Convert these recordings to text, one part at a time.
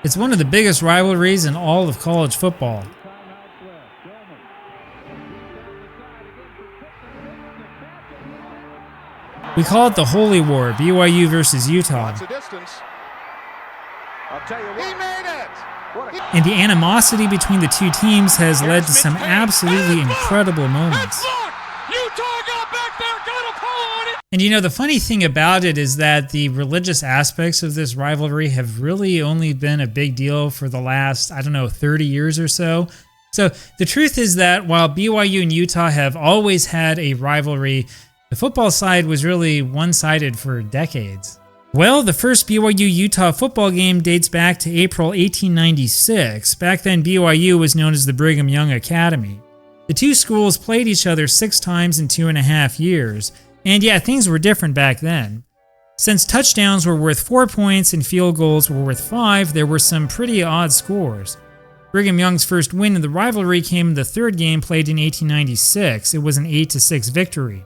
It's one of the biggest rivalries in all of college football. We call it the Holy War, BYU versus Utah. And the animosity between the two teams has led to some absolutely incredible moments. And you know, the funny thing about it is that the religious aspects of this rivalry have really only been a big deal for the last, 30 years or so. So the truth is that while BYU and Utah have always had a rivalry, the football side was really one-sided for decades. Well, the first BYU-Utah football game dates back to April 1896. Back then, BYU was known as the Brigham Young Academy. The two schools played each other 6 times in 2.5 years. And yeah, things were different back then. Since touchdowns were worth 4 points and field goals were worth 5, there were some pretty odd scores. Brigham Young's first win in the rivalry came in the third game played in 1896. It was an 8-6 victory.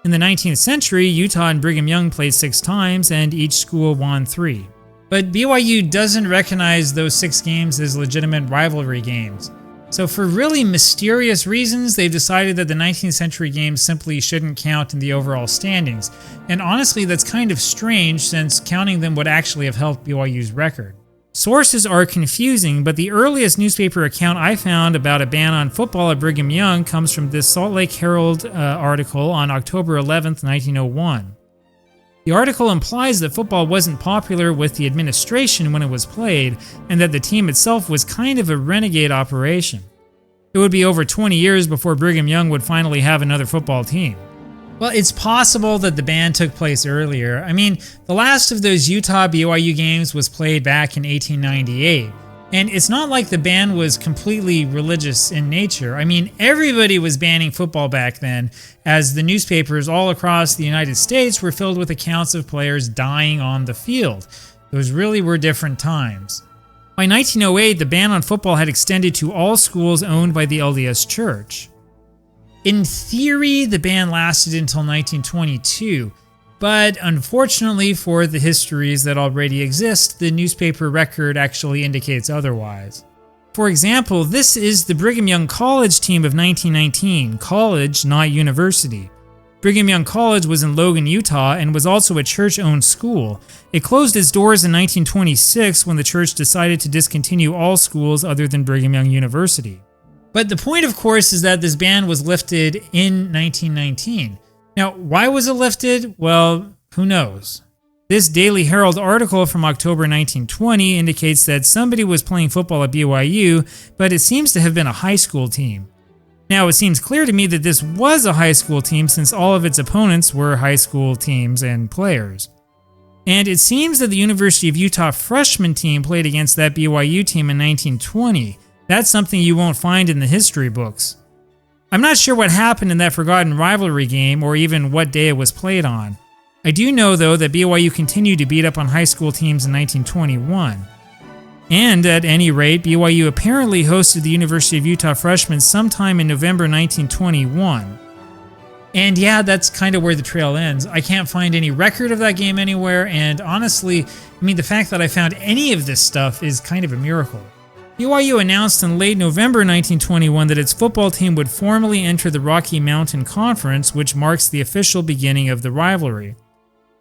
In the 19th century, Utah and Brigham Young played 6 times, and each school won 3. But BYU doesn't recognize those 6 games as legitimate rivalry games. So for really mysterious reasons, they've decided that the 19th century games simply shouldn't count in the overall standings. And honestly, that's kind of strange since counting them would actually have helped BYU's record. Sources are confusing, but the earliest newspaper account I found about a ban on football at Brigham Young comes from this Salt Lake Herald article on October 11th, 1901. The article implies that football wasn't popular with the administration when it was played, and that the team itself was kind of a renegade operation. It would be over 20 years before Brigham Young would finally have another football team. Well, it's possible that the ban took place earlier. I mean, the last of those Utah-BYU games was played back in 1898. And it's not like the ban was completely religious in nature. I mean, everybody was banning football back then, as the newspapers all across the United States were filled with accounts of players dying on the field. Those really were different times. By 1908, the ban on football had extended to all schools owned by the LDS Church. In theory, the ban lasted until 1922, but unfortunately for the histories that already exist, the newspaper record actually indicates otherwise. For example, this is the Brigham Young College team of 1919, college, not university. Brigham Young College was in Logan, Utah, and was also a church-owned school. It closed its doors in 1926 when the church decided to discontinue all schools other than Brigham Young University. But the point, of course, is that this ban was lifted in 1919. Now, why was it lifted? Well, who knows? This Daily Herald article from October 1920 indicates that somebody was playing football at BYU, but it seems to have been a high school team. Now, it seems clear to me that this was a high school team since all of its opponents were high school teams and players. And it seems that the University of Utah freshman team played against that BYU team in 1920. That's something you won't find in the history books. I'm not sure what happened in that forgotten rivalry game or even what day it was played on. I do know, though, that BYU continued to beat up on high school teams in 1921. And at any rate, BYU apparently hosted the University of Utah freshmen sometime in November 1921. And yeah, that's kind of where the trail ends. I can't find any record of that game anywhere, and honestly, the fact that I found any of this stuff is kind of a miracle. BYU announced in late November 1921 that its football team would formally enter the Rocky Mountain Conference, which marks the official beginning of the rivalry.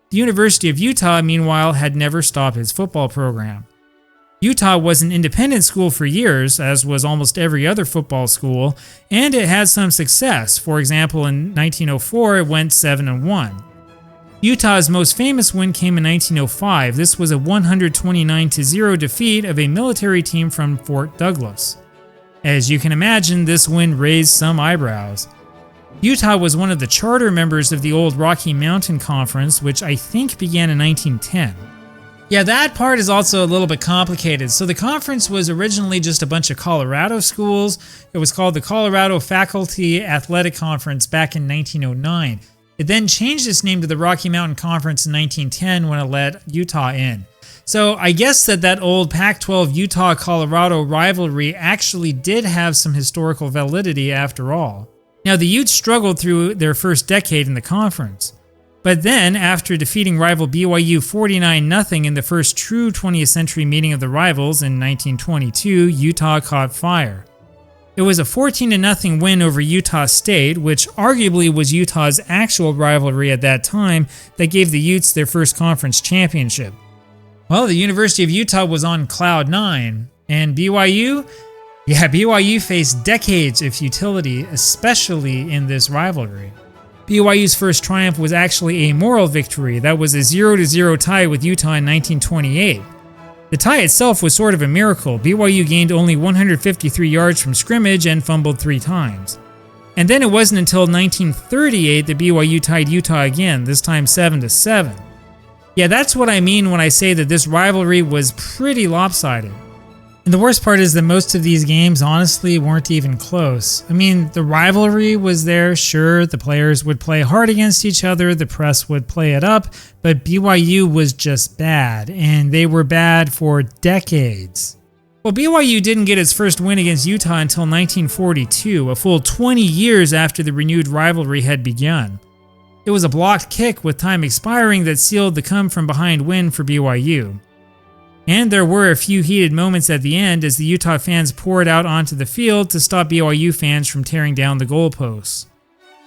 The University of Utah, meanwhile, had never stopped its football program. Utah was an independent school for years, as was almost every other football school, and it had some success. For example, in 1904, it went 7-1. Utah's most famous win came in 1905. This was a 129-0 defeat of a military team from Fort Douglas. As you can imagine, this win raised some eyebrows. Utah was one of the charter members of the old Rocky Mountain Conference, which I think began in 1910. Yeah, that part is also a little bit complicated. So the conference was originally just a bunch of Colorado schools. It was called the Colorado Faculty Athletic Conference back in 1909. It then changed its name to the Rocky Mountain Conference in 1910 when it let Utah in. So I guess that old Pac-12 Utah-Colorado rivalry actually did have some historical validity after all. Now, the Utes struggled through their first decade in the conference. But then, after defeating rival BYU 49-0 in the first true 20th century meeting of the rivals in 1922, Utah caught fire. It was a 14-0 win over Utah State, which arguably was Utah's actual rivalry at that time, that gave the Utes their first conference championship. Well, the University of Utah was on cloud nine, and BYU? Yeah, BYU faced decades of futility, especially in this rivalry. BYU's first triumph was actually a moral victory that was a 0-0 tie with Utah in 1928. The tie itself was sort of a miracle. BYU gained only 153 yards from scrimmage and fumbled 3 times. And then it wasn't until 1938 that BYU tied Utah again, this time 7-7. Yeah, that's what I mean when I say that this rivalry was pretty lopsided. And the worst part is that most of these games honestly weren't even close. I mean, the rivalry was there, sure, the players would play hard against each other, the press would play it up, but BYU was just bad, and they were bad for decades. Well, BYU didn't get its first win against Utah until 1942, a full 20 years after the renewed rivalry had begun. It was a blocked kick with time expiring that sealed the come-from-behind win for BYU. And there were a few heated moments at the end as the Utah fans poured out onto the field to stop BYU fans from tearing down the goalposts.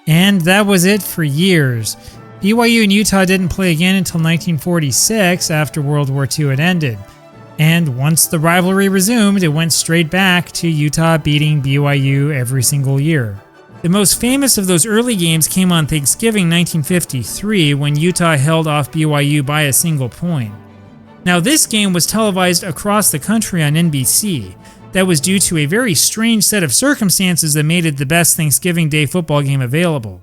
And that was it for years. BYU and Utah didn't play again until 1946 after World War II had ended. And once the rivalry resumed, it went straight back to Utah beating BYU every single year. The most famous of those early games came on Thanksgiving 1953 when Utah held off BYU by a single point. Now, this game was televised across the country on NBC. That was due to a very strange set of circumstances that made it the best Thanksgiving Day football game available.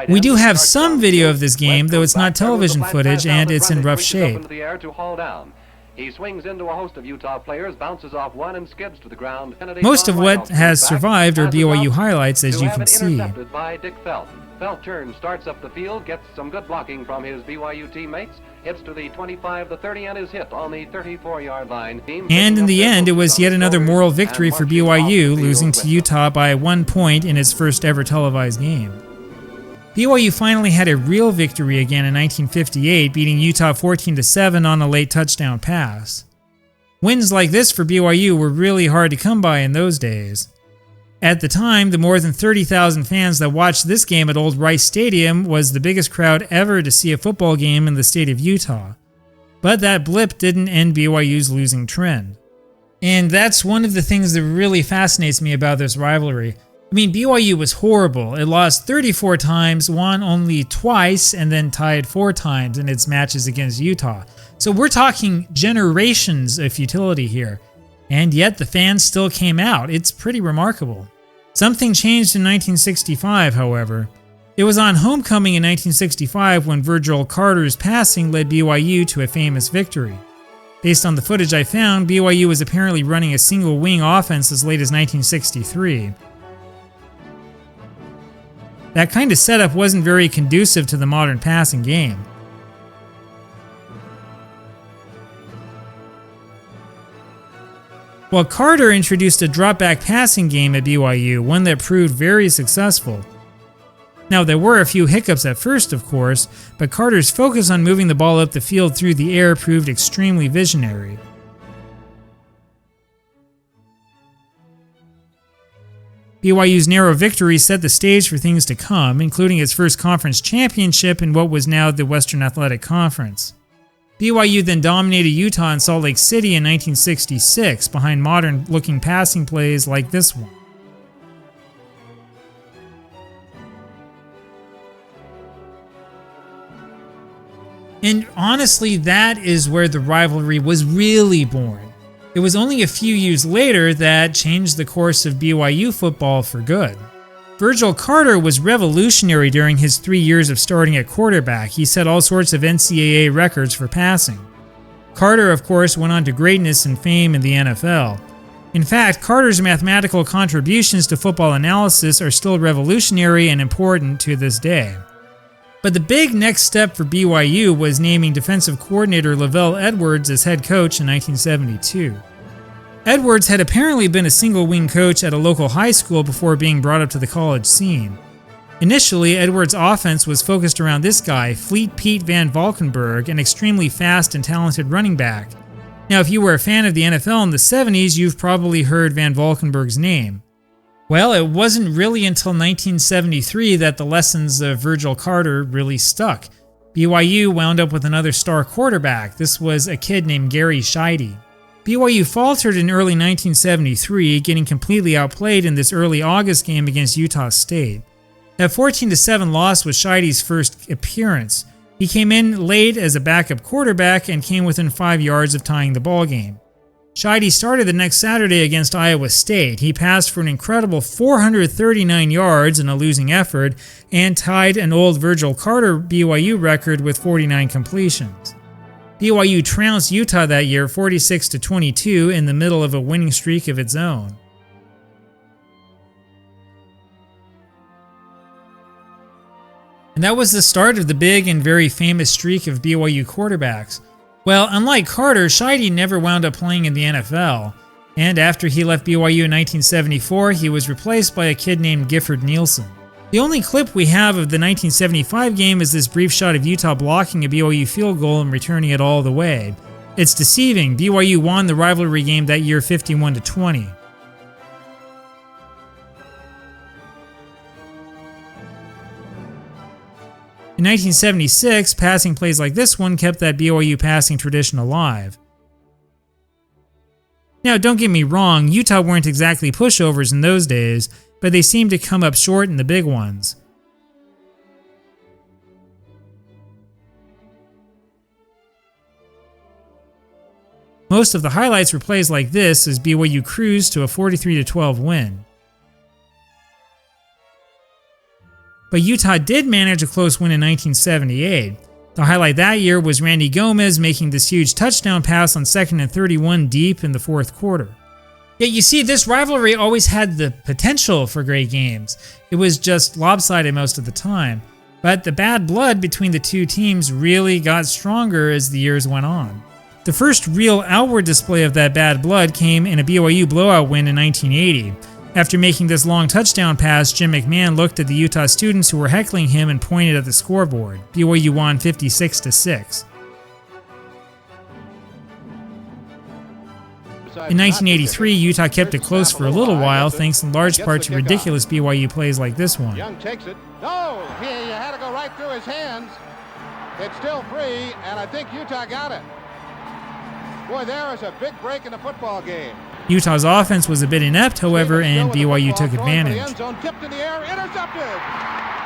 We do have some video of this game, though it's not television footage and it's in rough shape. He swings into a host of Utah players, bounces off one and skids to the ground. Most of what has survived are BYU highlights, as you can see. Felt turns, starts up the field, gets some good blocking from his BYU teammates, hits to the 25, the 30, and is hit on the 34-yard line. And in the end, it was yet another moral victory for BYU, losing to Utah by 1 point in its first ever televised game. BYU finally had a real victory again in 1958, beating Utah 14-7 on a late touchdown pass. Wins like this for BYU were really hard to come by in those days. At the time, the more than 30,000 fans that watched this game at Old Rice Stadium was the biggest crowd ever to see a football game in the state of Utah. But that blip didn't end BYU's losing trend. And that's one of the things that really fascinates me about this rivalry. I mean, BYU was horrible. It lost 34 times, won only twice, and then tied 4 times in its matches against Utah. So we're talking generations of futility here. And yet the fans still came out. It's pretty remarkable. Something changed in 1965, however. It was on homecoming in 1965 when Virgil Carter's passing led BYU to a famous victory. Based on the footage I found, BYU was apparently running a single wing offense as late as 1963. That kind of setup wasn't very conducive to the modern passing game. Well, Carter introduced a drop-back passing game at BYU, one that proved very successful. Now, there were a few hiccups at first, of course, but Carter's focus on moving the ball up the field through the air proved extremely visionary. BYU's narrow victory set the stage for things to come, including its first conference championship in what was now the Western Athletic Conference. BYU then dominated Utah and Salt Lake City in 1966 behind modern-looking passing plays like this one. And honestly, that is where the rivalry was really born. It was only a few years later that changed the course of BYU football for good. Virgil Carter was revolutionary during his 3 years of starting at quarterback. He set all sorts of NCAA records for passing. Carter, of course, went on to greatness and fame in the NFL. In fact, Carter's mathematical contributions to football analysis are still revolutionary and important to this day. But the big next step for BYU was naming defensive coordinator LaVell Edwards as head coach in 1972. Edwards had apparently been a single-wing coach at a local high school before being brought up to the college scene. Initially, Edwards' offense was focused around this guy, Fleet Pete Van Valkenburg, an extremely fast and talented running back. Now, if you were a fan of the NFL in the 70s, you've probably heard Van Valkenburg's name. Well, it wasn't really until 1973 that the lessons of Virgil Carter really stuck. BYU wound up with another star quarterback. This was a kid named Gary Scheide. BYU faltered in early 1973, getting completely outplayed in this early August game against Utah State. That 14-7 loss was Scheide's first appearance. He came in late as a backup quarterback and came within 5 yards of tying the ballgame. Scheide started the next Saturday against Iowa State. He passed for an incredible 439 yards in a losing effort and tied an old Virgil Carter BYU record with 49 completions. BYU trounced Utah that year 46-22 in the middle of a winning streak of its own. And that was the start of the big and very famous streak of BYU quarterbacks. Well, unlike Carter, Scheide never wound up playing in the NFL, and after he left BYU in 1974, he was replaced by a kid named Gifford Nielsen. The only clip we have of the 1975 game is this brief shot of Utah blocking a BYU field goal and returning it all the way. It's deceiving. BYU won the rivalry game that year 51-20. In 1976, passing plays like this one kept that BYU passing tradition alive. Now, don't get me wrong, Utah weren't exactly pushovers in those days, but they seemed to come up short in the big ones. Most of the highlights were plays like this as BYU cruised to a 43-12 win. But Utah did manage a close win in 1978. The highlight that year was Randy Gomez making this huge touchdown pass on 2nd and 31 deep in the fourth quarter. Yet you see, this rivalry always had the potential for great games. It was just lopsided most of the time. But the bad blood between the two teams really got stronger as the years went on. The first real outward display of that bad blood came in a BYU blowout win in 1980. After making this long touchdown pass, Jim McMahon looked at the Utah students who were heckling him and pointed at the scoreboard. BYU won 56-6. In 1983, Utah kept it close for a little while, thanks in large part to ridiculous BYU plays like this one. Young takes it. No! He had to go right through his hands. It's still free, and I think Utah got it. Boy, there is a big break in the football game. Utah's offense was a bit inept, however, and BYU took advantage. Tipped in the air, intercepted!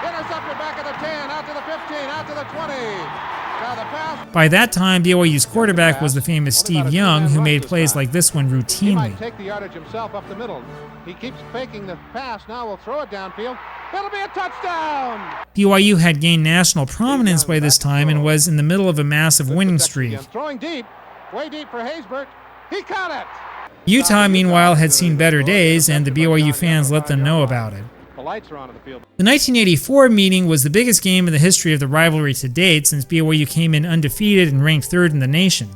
Intercepted back at the 10, out to the 15, out to the 20. By that time, BYU's quarterback was the famous Steve Young, who made plays like this one routinely. He might take the yardage himself up the middle. He keeps faking the pass. Now we'll throw it downfield. It'll be a touchdown! BYU had gained national prominence by this time and was in the middle of a massive winning streak. Throwing deep, way deep for Haysbert. He caught it! Utah, meanwhile, had seen better days, and the BYU fans let them know about it. The lights are on in the field. The 1984 meeting was the biggest game in the history of the rivalry to date, since BYU came in undefeated and ranked 3rd in the nation.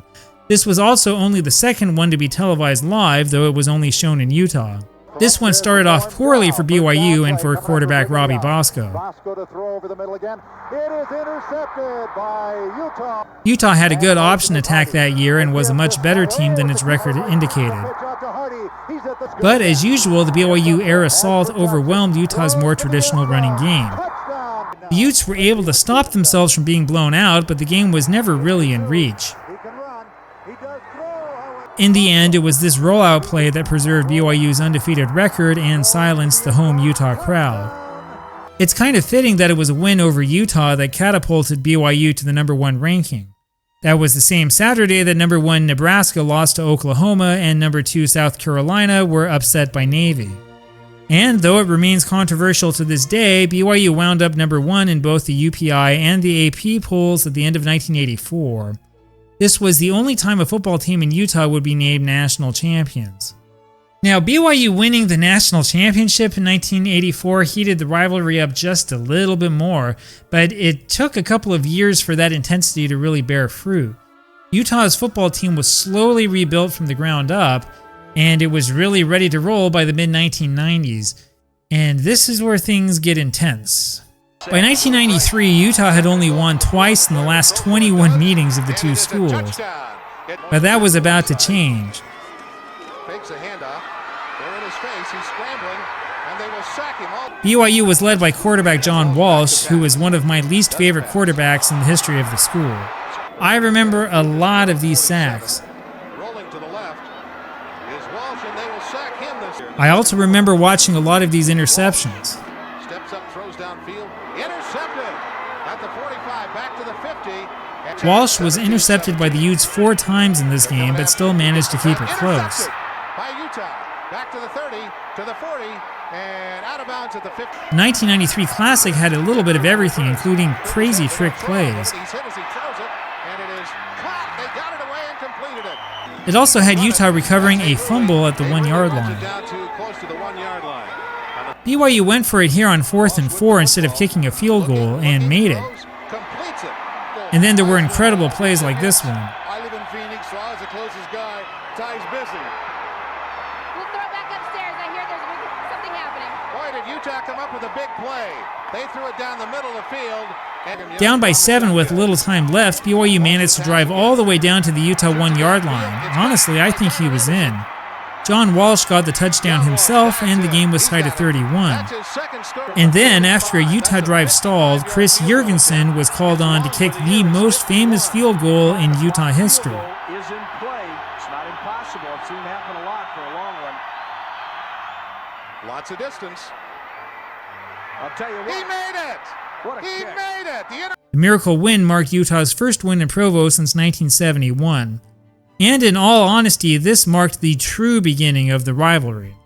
This was also only the second one to be televised live, though it was only shown in Utah. This one started off poorly for BYU and for quarterback Robbie Bosco. Bosco to throw over the middle again. It is intercepted by Utah. Utah had a good option attack that year and was a much better team than its record indicated. But as usual, the BYU air assault overwhelmed Utah's more traditional running game. The Utes were able to stop themselves from being blown out, but the game was never really in reach. In the end, it was this rollout play that preserved BYU's undefeated record and silenced the home Utah crowd. It's kind of fitting that it was a win over Utah that catapulted BYU to the #1 ranking. That was the same Saturday that #1 Nebraska lost to Oklahoma and #2 South Carolina were upset by Navy. And though it remains controversial to this day, BYU wound up #1 in both the UPI and the AP polls at the end of 1984. This was the only time a football team in Utah would be named national champions. Now, BYU winning the national championship in 1984 heated the rivalry up just a little bit more, but it took a couple of years for that intensity to really bear fruit. Utah's football team was slowly rebuilt from the ground up, and it was really ready to roll by the mid-1990s. And this is where things get intense. By 1993, Utah had only won twice in the last 21 meetings of the two schools. But that was about to change. Fakes a handoff. They're in his face. He's scrambling, and they will sack him. BYU was led by quarterback John Walsh, who was one of my least favorite quarterbacks in the history of the school. I remember a lot of these sacks. Rolling to the left is Walsh, and they will sack him this year. I also remember watching a lot of these interceptions. Steps up, throws downfield, intercepted at the 45, back to the 50. Walsh was intercepted by the Utes 4 times in this game, but still managed to keep it close. By Utah, back to the 30, to the 40, and out of bounds at the 50. The 1993 Classic had a little bit of everything, including crazy trick plays. He's hit as he throws it, and it is caught. They got it away and completed it. It also had Utah recovering a fumble at the 1-yard line. Down to close to the 1-yard line. BYU went for it here on 4th and 4 instead of kicking a field goal and made it. Completes it. And then there were incredible plays like this one. I live in Phoenix, so I was the closest guy. Ty's busy. We'll throw it back upstairs. I hear there's something happening. Boy, did Utah come up with a big play. They threw it down the middle of the field. And Down by 7 with little time left, BYU managed to drive all the way down to the Utah 1-yard line. Honestly, I think he was in. John Walsh got the touchdown himself, and the game was tied at 31. And then, after a Utah drive stalled, Chris Jurgensen was called on to kick the most famous field goal in Utah history. Is in play. It's not impossible. I've seen it happen a lot for a long one. Lots of distance. I'll tell you what. He made it! What a He kick. made it! The miracle win marked Utah's first win in Provo since 1971. And in all honesty, this marked the true beginning of the rivalry.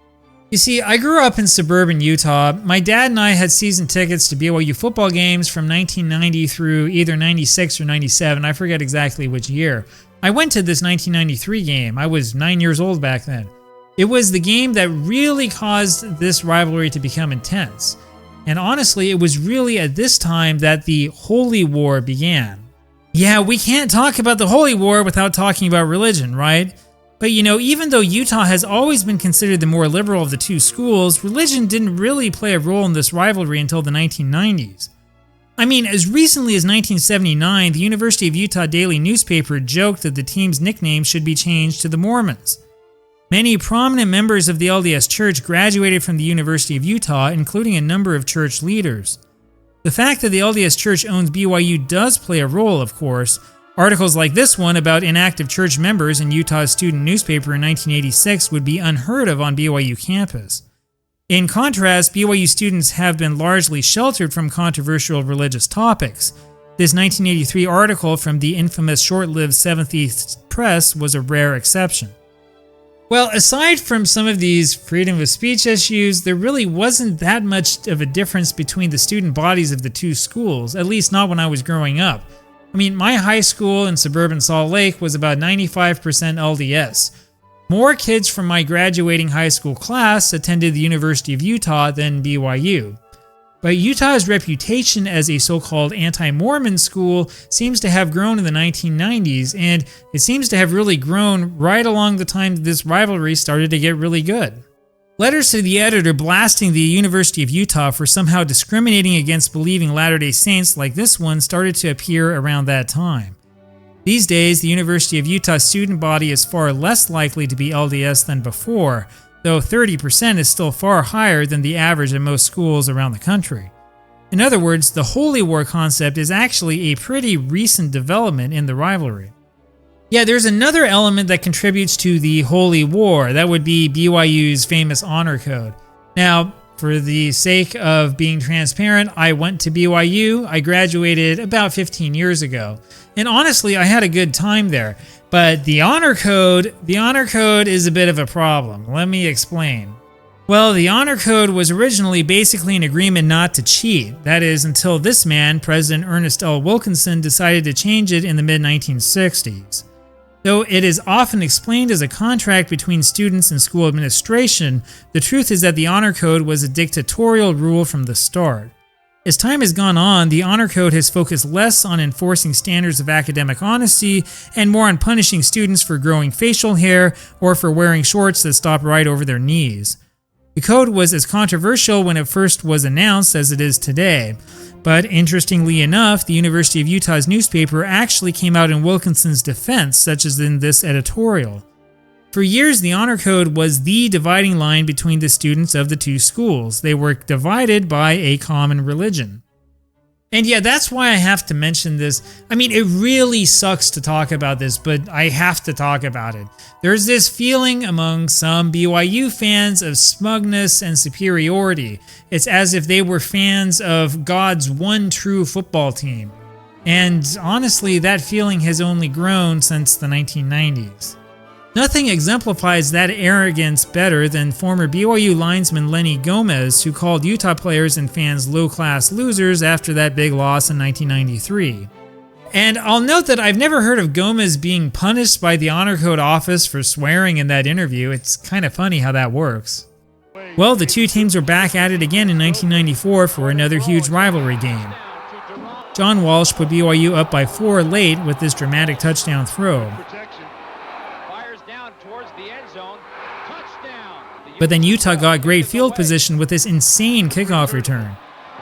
You see, I grew up in suburban Utah. My dad and I had season tickets to BYU football games from 1990 through either 96 or 97. I forget exactly which year. I went to this 1993 game. I was 9 years old back then. It was the game that really caused this rivalry to become intense. And honestly, it was really at this time that the Holy War began. Yeah, we can't talk about the Holy War without talking about religion, right? But you know, even though Utah has always been considered the more liberal of the two schools, religion didn't really play a role in this rivalry until the 1990s. I mean, as recently as 1979, the University of Utah Daily newspaper joked that the team's nickname should be changed to the Mormons. Many prominent members of the LDS Church graduated from the University of Utah, including a number of church leaders. The fact that the LDS Church owns BYU does play a role, of course. Articles like this one about inactive church members in Utah's student newspaper in 1986 would be unheard of on BYU campus. In contrast, BYU students have been largely sheltered from controversial religious topics. This 1983 article from the infamous short-lived Seventh East Press was a rare exception. Well, aside from some of these freedom of speech issues, there really wasn't that much of a difference between the student bodies of the two schools, at least not when I was growing up. I mean, my high school in suburban Salt Lake was about 95% LDS. More kids from my graduating high school class attended the University of Utah than BYU. But Utah's reputation as a so-called anti-Mormon school seems to have grown in the 1990s, and it seems to have really grown right along the time that this rivalry started to get really good. Letters to the editor blasting the University of Utah for somehow discriminating against believing Latter-day Saints like this one started to appear around that time. These days, the University of Utah student body is far less likely to be LDS than before, though 30% is still far higher than the average at most schools around the country. In other words, the Holy War concept is actually a pretty recent development in the rivalry. Yeah, there's another element that contributes to the Holy War. That would be BYU's famous honor code. Now, for the sake of being transparent, I went to BYU. I graduated about 15 years ago. And honestly, I had a good time there. But the honor code is a bit of a problem. Let me explain. Well, the honor code was originally basically an agreement not to cheat. That is, until this man, President Ernest L. Wilkinson, decided to change it in the mid-1960s. Though it is often explained as a contract between students and school administration, the truth is that the honor code was a dictatorial rule from the start. As time has gone on, the honor code has focused less on enforcing standards of academic honesty and more on punishing students for growing facial hair or for wearing shorts that stop right over their knees. The code was as controversial when it first was announced as it is today. But interestingly enough, the University of Utah's newspaper actually came out in Wilkinson's defense, such as in this editorial. For years, the honor code was the dividing line between the students of the two schools. They were divided by a common religion. And yeah, that's why I have to mention this. I mean, it really sucks to talk about this, but I have to talk about it. There's this feeling among some BYU fans of smugness and superiority. It's as if they were fans of God's one true football team. And honestly, that feeling has only grown since the 1990s. Nothing exemplifies that arrogance better than former BYU linesman Lenny Gomez, who called Utah players and fans low-class losers after that big loss in 1993. And I'll note that I've never heard of Gomez being punished by the Honor Code office for swearing in that interview. It's kind of funny how that works. Well, the two teams were back at it again in 1994 for another huge rivalry game. John Walsh put BYU up by 4 late with this dramatic touchdown throw. But then Utah got great field position with this insane kickoff return.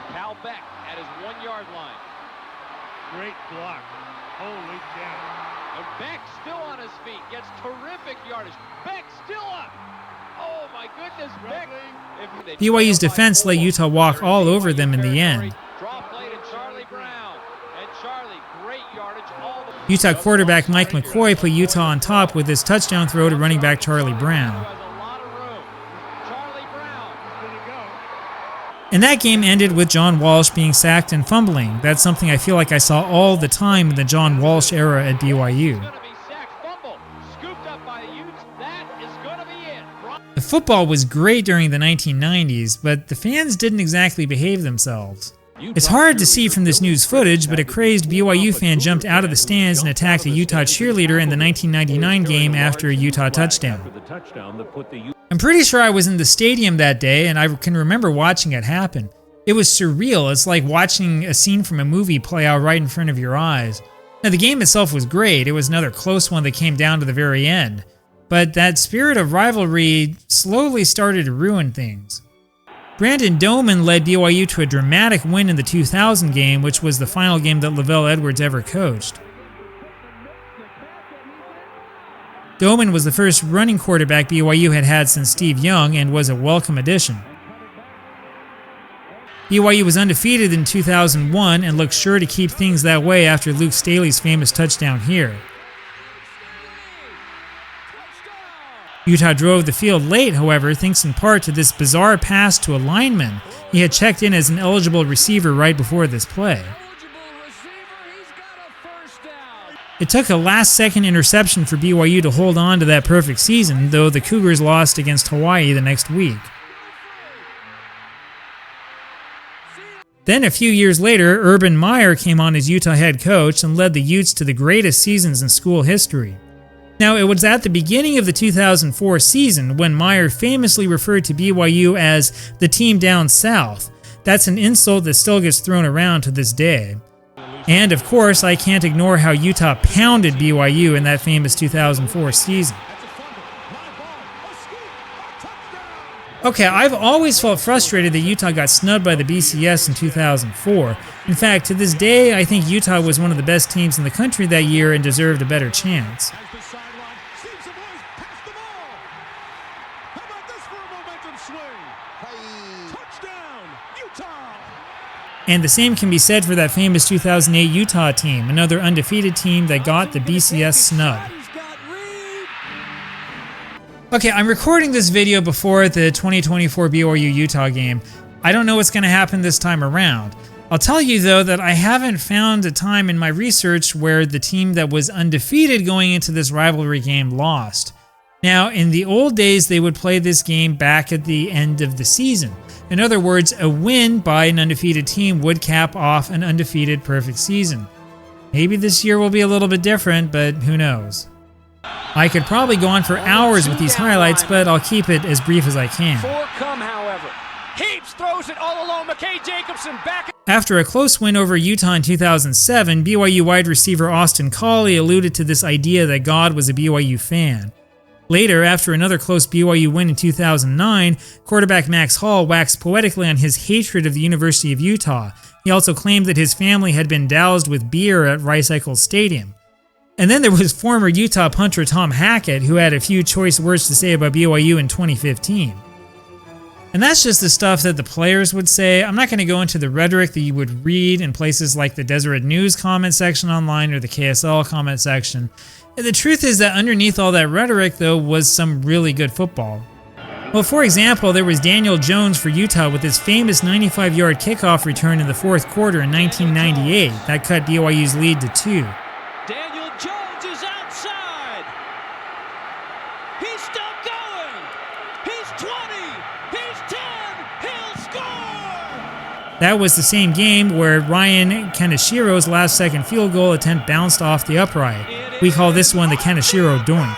Cal Beck at his 1-yard line. Great block. Holy cow. And Beck still on his feet. Gets terrific yardage. Beck still up. Oh my goodness, Beck. BYU's defense let Utah walk all over them in the end. Draw play to Charlie Brown. And Charlie, great yardage all the way. Utah quarterback Mike McCoy put Utah on top with his touchdown throw to running back Charlie Brown. And that game ended with John Walsh being sacked and fumbling. That's something I feel like I saw all the time in the John Walsh era at BYU. The football was great during the 1990s, but the fans didn't exactly behave themselves. It's hard to see from this news footage, but a crazed BYU fan jumped out of the stands and attacked a Utah cheerleader in the 1999 game after a Utah touchdown. I'm pretty sure I was in the stadium that day, and I can remember watching it happen. It was surreal. It's like watching a scene from a movie play out right in front of your eyes. Now, the game itself was great. It was another close one that came down to the very end. But that spirit of rivalry slowly started to ruin things. Brandon Doman led BYU to a dramatic win in the 2000 game, which was the final game that LaVell Edwards ever coached. Doman was the first running quarterback BYU had had since Steve Young and was a welcome addition. BYU was undefeated in 2001 and looked sure to keep things that way after Luke Staley's famous touchdown here. Utah drove the field late, however, thanks in part to this bizarre pass to a lineman. He had checked in as an eligible receiver right before this play. It took a last-second interception for BYU to hold on to that perfect season, though the Cougars lost against Hawaii the next week. Then a few years later, Urban Meyer came on as Utah head coach and led the Utes to the greatest seasons in school history. Now, it was at the beginning of the 2004 season when Meyer famously referred to BYU as the team down south. That's an insult that still gets thrown around to this day. And of course, I can't ignore how Utah pounded BYU in that famous 2004 season. Okay, I've always felt frustrated that Utah got snubbed by the BCS in 2004. In fact, to this day, I think Utah was one of the best teams in the country that year and deserved a better chance. And the same can be said for that famous 2008 Utah team, another undefeated team that got the BCS snub. Okay, I'm recording this video before the 2024 BYU-Utah game. I don't know what's going to happen this time around. I'll tell you, though, that I haven't found a time in my research where the team that was undefeated going into this rivalry game lost. Now, in the old days, they would play this game back at the end of the season. In other words, a win by an undefeated team would cap off an undefeated perfect season. Maybe this year will be a little bit different, but who knows. I could probably go on for hours with these highlights, but I'll keep it as brief as I can. However. Heaps throws it all alone. McKay Jacobson back. After a close win over Utah in 2007, BYU wide receiver Austin Collie alluded to this idea that God was a BYU fan. Later, after another close BYU win in 2009, quarterback Max Hall waxed poetically on his hatred of the University of Utah. He also claimed that his family had been doused with beer at Rice-Eccles Stadium. And then there was former Utah punter Tom Hackett, who had a few choice words to say about BYU in 2015. And that's just the stuff that the players would say. I'm not going to go into the rhetoric that you would read in places like the Deseret News comment section online or the KSL comment section. The truth is that underneath all that rhetoric, though, was some really good football. Well, for example, there was Daniel Jones for Utah with his famous 95-yard kickoff return in the fourth quarter in 1998. That cut BYU's lead to 2. Daniel Jones is outside. He's still going. He's 20. He's 10. He'll score. That was the same game where Ryan Kanashiro's last-second field goal attempt bounced off the upright. We call this one the Kanashiro doink.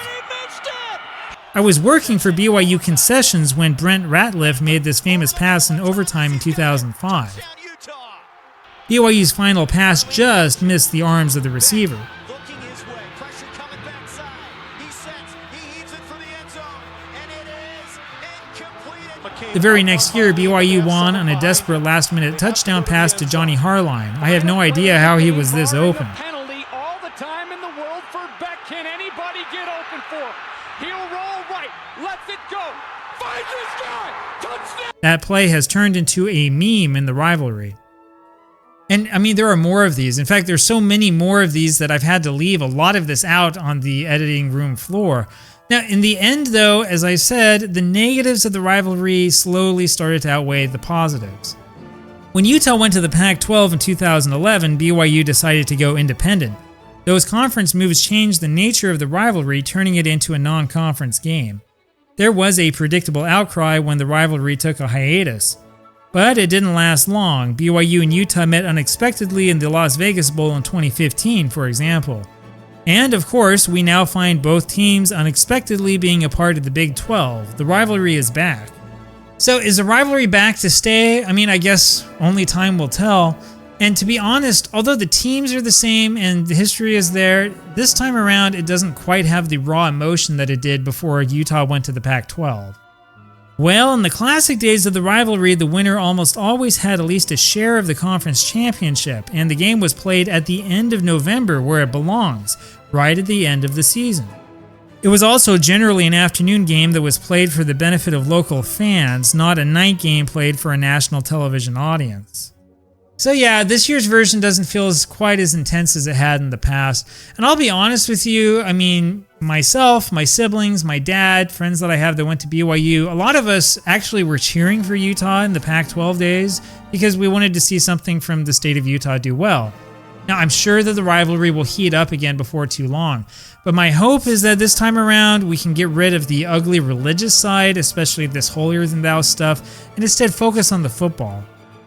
I was working for BYU concessions when Brent Ratliff made this famous pass in overtime in 2005. BYU's final pass just missed the arms of the receiver. The very next year, BYU won on a desperate last-minute touchdown pass to Johnny Harline. I have no idea how he was this open. Penalty all the time in the world for Beck. Can anybody get open for him? He'll roll right, lets it go, finds this guy, touchdown! That play has turned into a meme in the rivalry. And I mean, there are more of these. In fact, there's so many more of these that I've had to leave a lot of this out on the editing room floor. Now, in the end, though, as I said, the negatives of the rivalry slowly started to outweigh the positives. When Utah went to the Pac-12 in 2011, BYU decided to go independent. Those conference moves changed the nature of the rivalry, turning it into a non-conference game. There was a predictable outcry when the rivalry took a hiatus. But it didn't last long. BYU and Utah met unexpectedly in the Las Vegas Bowl in 2015, for example. And of course, we now find both teams unexpectedly being a part of the Big 12. The rivalry is back. So is the rivalry back to stay? I mean, I guess only time will tell. And to be honest, although the teams are the same and the history is there, this time around it doesn't quite have the raw emotion that it did before Utah went to the Pac-12. Well, in the classic days of the rivalry, the winner almost always had at least a share of the conference championship, and the game was played at the end of November where it belongs, right at the end of the season. It was also generally an afternoon game that was played for the benefit of local fans, not a night game played for a national television audience. So yeah, this year's version doesn't feel quite as intense as it had in the past. And I'll be honest with you, I mean, myself, my siblings, my dad, friends that I have that went to BYU, a lot of us actually were cheering for Utah in the Pac-12 days because we wanted to see something from the state of Utah do well. Now, I'm sure that the rivalry will heat up again before too long, but my hope is that this time around we can get rid of the ugly religious side, especially this holier-than-thou stuff, and instead focus on the football.